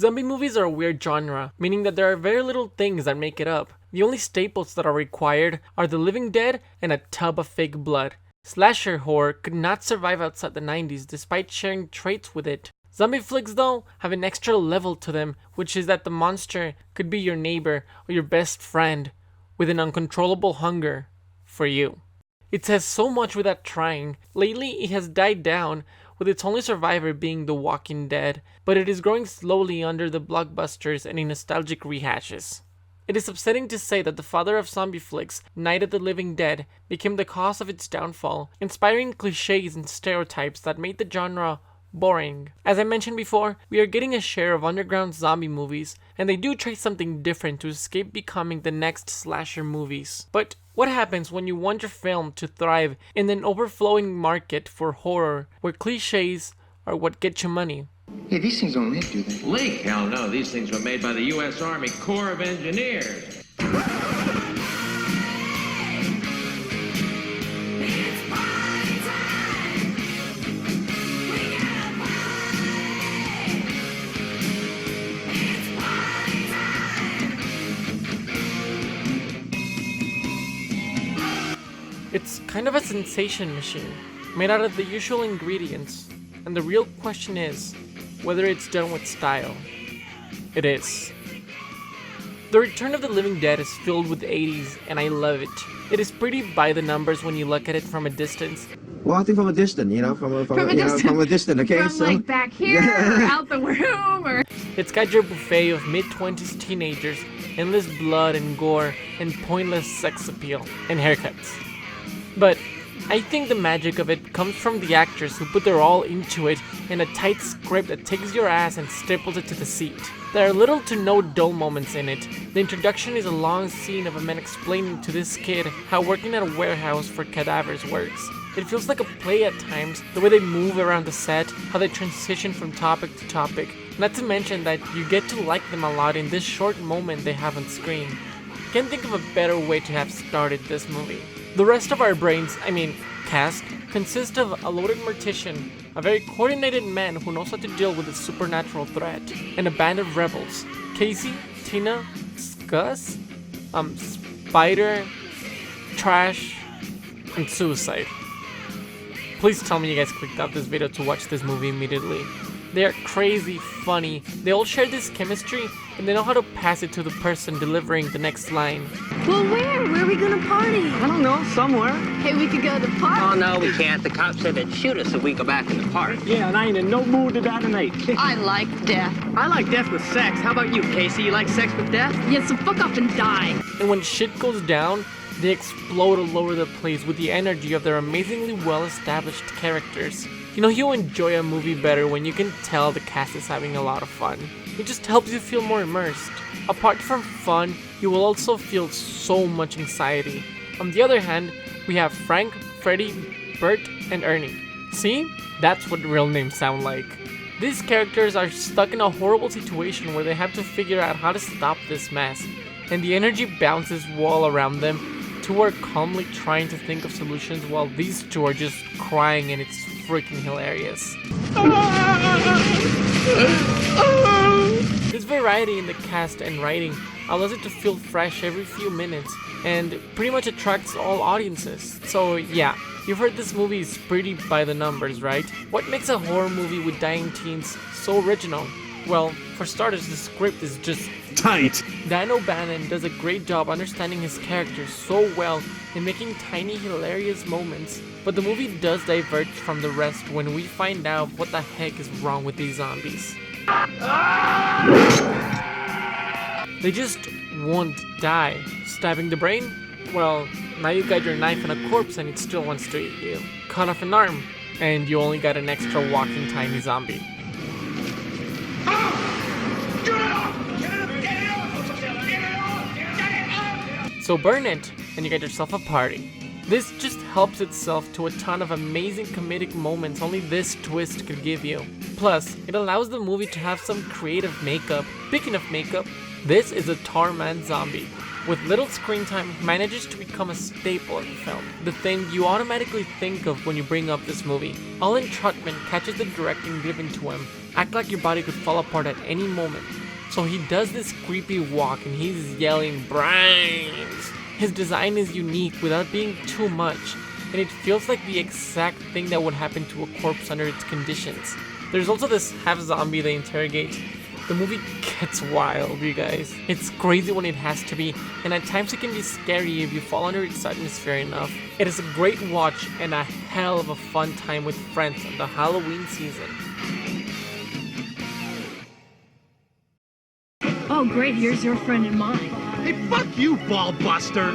Zombie movies are a weird genre, meaning that there are very little things that make it up. The only staples that are required are the living dead and a tub of fake blood. Slasher horror could not survive outside the 90s despite sharing traits with it. Zombie flicks, though, have an extra level to them, which is that the monster could be your neighbor or your best friend with an uncontrollable hunger for you. It says so much without trying. Lately, it has died down, with its only survivor being The Walking Dead, but it is growing slowly under the blockbusters and in nostalgic rehashes. It is upsetting to say that the father of zombie flicks, Night of the Living Dead, became the cause of its downfall, inspiring cliches and stereotypes that made the genre boring. As I mentioned before, we are getting a share of underground zombie movies, and they do try something different to escape becoming the next slasher movies. But what happens when you want your film to thrive in an overflowing market for horror, where cliches are what get you money? Hey, these things don't leak, do they? Leak? Hell no, these things were made by the U.S. Army Corps of Engineers. It's kind of a sensation machine, made out of the usual ingredients, and the real question is whether it's done with style. It is. The Return of the Living Dead is filled with 80s, and I love it. It is pretty by the numbers when you look at it from a distance. Well, I think from a distance, from a distance, okay? From like back here, or out the room, or... It's got your buffet of mid-20s teenagers, endless blood and gore, and pointless sex appeal, and haircuts. But I think the magic of it comes from the actors who put their all into it in a tight script that takes your ass and staples it to the seat. There are little to no dull moments in it. The introduction is a long scene of a man explaining to this kid how working at a warehouse for cadavers works. It feels like a play at times, the way they move around the set, how they transition from topic to topic. Not to mention that you get to like them a lot in this short moment they have on screen. Can't think of a better way to have started this movie. The rest of our brains, cast, consist of a loaded mortician, a very coordinated man who knows how to deal with a supernatural threat, and a band of rebels. Casey, Tina, Gus, Spider, Trash, and Suicide. Please tell me you guys clicked out this video to watch this movie immediately. They are crazy funny, they all share this chemistry, and they know how to pass it to the person delivering the next line. Well, where? Where are we gonna party? I don't know, somewhere. Hey, we could go to the park. Oh, no, we can't. The cops said they'd shoot us if we go back in the park. Yeah, and I ain't in no mood to die tonight. I like death. I like death with sex. How about you, Casey? You like sex with death? Yeah, so fuck off and die. And when shit goes down, they explode all over the place with the energy of their amazingly well-established characters. You know, you'll enjoy a movie better when you can tell the cast is having a lot of fun. It just helps you feel more immersed. Apart from fun, you will also feel so much anxiety. On the other hand, we have Frank, Freddy, Bert, and Ernie. See? That's what real names sound like. These characters are stuck in a horrible situation where they have to figure out how to stop this mess, and the energy bounces all around them. Two are calmly trying to think of solutions while these two are just crying, and it's freaking hilarious. This variety in the cast and writing allows it to feel fresh every few minutes and pretty much attracts all audiences. So yeah, you've heard this movie is pretty by the numbers, right? What makes a horror movie with dying teens so original? Well, for starters, the script is just Tight. Dan O'Bannon does a great job understanding his characters so well and making tiny hilarious moments, but the movie does diverge from the rest when we find out what the heck is wrong with these zombies. They just won't die. Stabbing the brain? Well, now you got your knife and a corpse and it still wants to eat you. Cut off an arm, and you only got an extra walking tiny zombie. So burn it, and you get yourself a party. This just helps itself to a ton of amazing comedic moments only this twist could give you. Plus, it allows the movie to have some creative makeup. Speaking of makeup, this is a Tarman zombie. with little screen time, manages to become a staple of the film, the thing you automatically think of when you bring up this movie. Alan Trutman catches the directing given to him, act like your body could fall apart at any moment. So he does this creepy walk and he's yelling brains. His design is unique without being too much, and it feels like the exact thing that would happen to a corpse under its conditions. There's also this half zombie they interrogate. The movie gets wild, you guys. It's crazy when it has to be, and at times it can be scary if you fall under its atmosphere enough. It is a great watch and a hell of a fun time with friends in the Halloween season. Oh, great, here's your friend and mine. Hey, fuck you, ball buster!